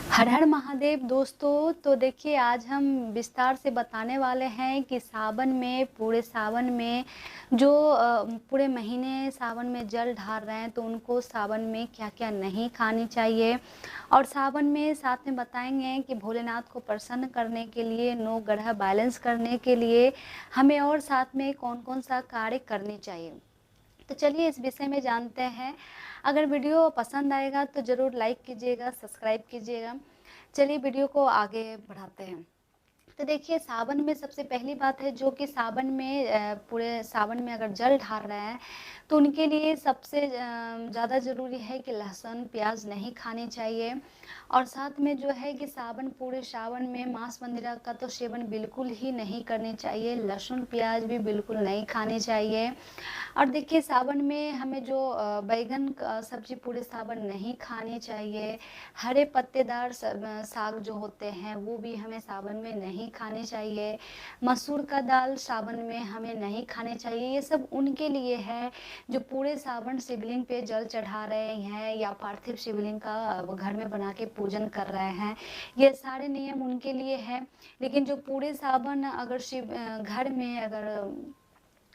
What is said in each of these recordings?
हर हर महादेव दोस्तों। तो देखिए, आज हम विस्तार से बताने वाले हैं कि सावन में, पूरे सावन में जो पूरे महीने सावन में जल ढार रहे हैं तो उनको सावन में क्या क्या नहीं खानी चाहिए। और सावन में साथ में बताएंगे कि भोलेनाथ को प्रसन्न करने के लिए, नौ ग्रह बैलेंस करने के लिए हमें और साथ में कौन कौन सा कार्य करने चाहिए। तो चलिए इस विषय में जानते हैं। अगर वीडियो पसंद आएगा तो ज़रूर लाइक कीजिएगा, सब्सक्राइब कीजिएगा। चलिए वीडियो को आगे बढ़ाते हैं। तो देखिए, सावन में सबसे पहली बात है जो कि सावन में पूरे सावन में अगर जल ढार रहे हैं तो उनके लिए सबसे ज़्यादा ज़रूरी है कि लहसुन प्याज नहीं खाने चाहिए। और साथ में जो है कि पूरे सावन में मांस वगैरह का तो सेवन बिल्कुल ही नहीं करनी चाहिए, लहसुन प्याज भी बिल्कुल नहीं खाने चाहिए। और देखिए, सावन में हमें जो बैगन का सब्जी पूरे सावन नहीं खानी चाहिए। हरे पत्तेदार साग जो होते हैं वो भी हमें सावन में नहीं खाने चाहिए। मसूर का दाल सावन में हमें नहीं खाने चाहिए। ये सब उनके लिए है जो पूरे सावन शिवलिंग पे जल चढ़ा रहे हैं या पार्थिव शिवलिंग का घर में बना के पूजन कर रहे हैं। ये सारे नियम उनके लिए है। लेकिन जो पूरे सावन अगर घर में अगर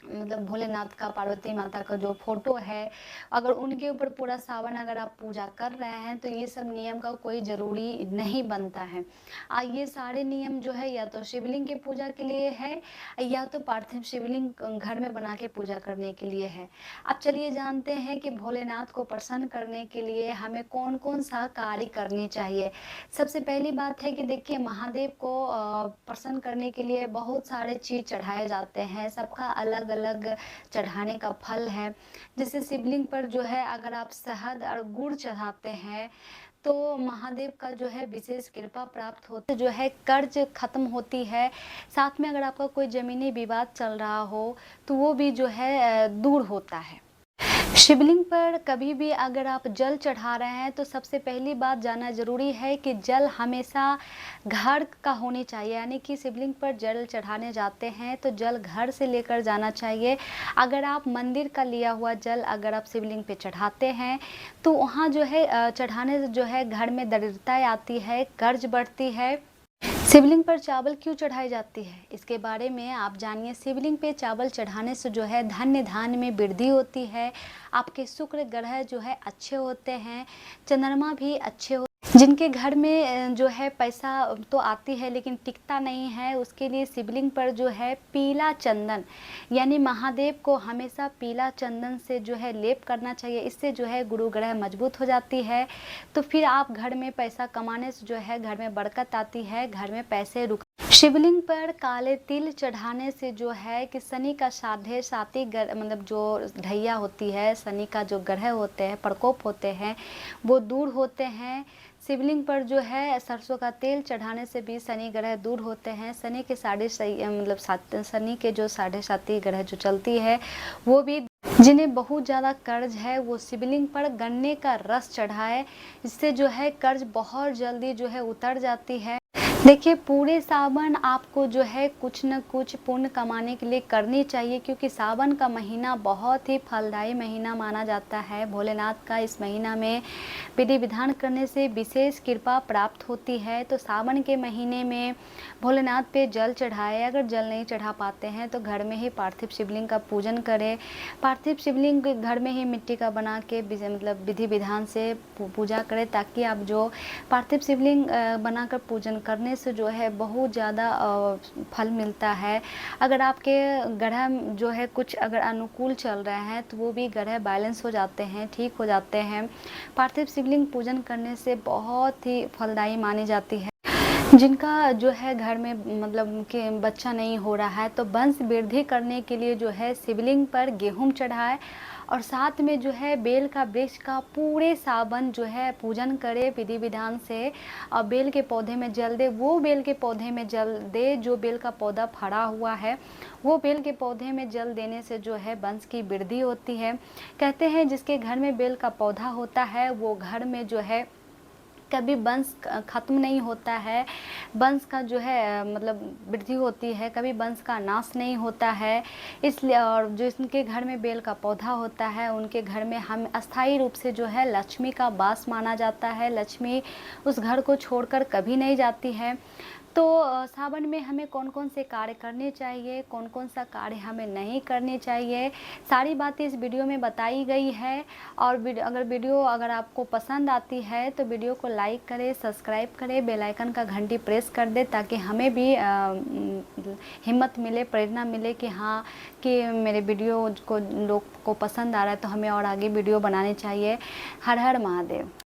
मतलब भोलेनाथ का, पार्वती माता का जो फोटो है, अगर उनके ऊपर पूरा सावन अगर आप पूजा कर रहे हैं तो ये सब नियम का कोई ज़रूरी नहीं बनता है। ये सारे नियम जो है या तो शिवलिंग की पूजा के लिए है या तो पार्थिव शिवलिंग घर में बना के पूजा करने के लिए है। अब चलिए जानते हैं कि भोलेनाथ को प्रसन्न करने के लिए हमें कौन कौन सा कार्य करनी चाहिए। सबसे पहली बात है कि देखिए, महादेव को प्रसन्न करने के लिए बहुत सारे चीज़ चढ़ाए जाते हैं, सबका अलग अलग चढ़ाने का फल है। जैसे शिवलिंग पर जो है अगर आप शहद और गुड़ चढ़ाते हैं तो महादेव का जो है विशेष कृपा प्राप्त होती है, जो है कर्ज खत्म होती है। साथ में अगर आपका कोई ज़मीनी विवाद चल रहा हो तो वो भी जो है दूर होता है। शिवलिंग पर कभी भी अगर आप जल चढ़ा रहे हैं तो सबसे पहली बात जानना ज़रूरी है कि जल हमेशा घर का होनी चाहिए। यानी कि शिवलिंग पर जल चढ़ाने जाते हैं तो जल घर से लेकर जाना चाहिए। अगर आप मंदिर का लिया हुआ जल अगर आप शिवलिंग पे चढ़ाते हैं तो वहाँ जो है चढ़ाने से जो है घर में दरिद्रता आती है, कर्ज बढ़ती है। शिवलिंग पर चावल क्यों चढ़ाई जाती है, इसके बारे में आप जानिए। शिवलिंग पे चावल चढ़ाने से जो है धन्य धान्य में वृद्धि होती है। आपके शुक्र ग्रह जो है अच्छे होते हैं, चंद्रमा भी अच्छे होते हैं। जिनके घर में जो है पैसा तो आती है लेकिन टिकता नहीं है, उसके लिए शिवलिंग पर जो है पीला चंदन, यानी महादेव को हमेशा पीला चंदन से जो है लेप करना चाहिए। इससे जो है गुरु ग्रह मजबूत हो जाती है। तो फिर आप घर में पैसा कमाने से जो है घर में बरकत आती है, घर में पैसे रुक। शिवलिंग पर काले तिल चढ़ाने से जो है कि शनि का साढ़े साती मतलब जो ढैया होती है, शनि का जो ग्रह होते हैं, प्रकोप होते हैं, वो दूर होते हैं। शिवलिंग पर जो है सरसों का तेल चढ़ाने से भी शनि ग्रह दूर होते हैं। शनि के शनि के जो साढ़े साती ग्रह जो चलती है वो भी। जिन्हें बहुत ज़्यादा कर्ज है वो शिवलिंग पर गन्ने का रस चढ़ाए, इससे जो है कर्ज बहुत जल्दी जो है उतर जाती है। देखिए, पूरे सावन आपको जो है कुछ न कुछ पुण्य कमाने के लिए करनी चाहिए, क्योंकि सावन का महीना बहुत ही फलदायी महीना माना जाता है। भोलेनाथ का इस महीना में विधि विधान करने से विशेष कृपा प्राप्त होती है। तो सावन के महीने में भोलेनाथ पे जल चढ़ाए। अगर जल नहीं चढ़ा पाते हैं तो घर में ही पार्थिव शिवलिंग का पूजन करें। पार्थिव शिवलिंग घर में ही मिट्टी का बना के मतलब विधि विधान से पूजा करें, ताकि आप जो पार्थिव शिवलिंग बनाकर पूजन करने से जो है बहुत ज़्यादा फल मिलता है। अगर आपके ग्रह जो है कुछ अगर अनुकूल चल रहे हैं तो वो भी ग्रह बैलेंस हो जाते हैं, ठीक हो जाते हैं। पार्थिव शिवलिंग पूजन करने से बहुत ही फलदायी मानी जाती है। जिनका जो है घर में मतलब कि बच्चा नहीं हो रहा है तो वंश वृद्धि करने के लिए जो है शिवलिंग पर गेहूं चढ़ाए और साथ में जो है बेल का वृक्ष का पूरे सावन जो है पूजन करे विधि विधान से। और बेल के पौधे में जल दे, वो बेल के पौधे में जल दे जो बेल का पौधा फड़ा हुआ है, वो बेल के पौधे में जल देने से जो है वंश की वृद्धि होती है। कहते हैं जिसके घर में बेल का पौधा होता है वो घर में जो है कभी वंश ख़त्म नहीं होता है, वंश का जो है मतलब वृद्धि होती है, कभी वंश का नाश नहीं होता है। इसलिए और जो इनके घर में बेल का पौधा होता है, उनके घर में हम अस्थायी रूप से जो है लक्ष्मी का वास माना जाता है। लक्ष्मी उस घर को छोड़कर कभी नहीं जाती है। तो सावन में हमें कौन-कौन से कार्य करने चाहिए, कौन-कौन सा कार्य हमें नहीं करने चाहिए, सारी बातें इस वीडियो में बताई गई है। और वीडियो अगर आपको पसंद आती है तो वीडियो को लाइक करें, सब्सक्राइब करें, बेल आइकन का घंटी प्रेस कर दें, ताकि हमें भी हिम्मत मिले, प्रेरणा मिले कि हाँ, कि मेरे वीडियो को लोग को पसंद आ रहा है तो हमें और आगे वीडियो बनाने चाहिए। हर हर महादेव।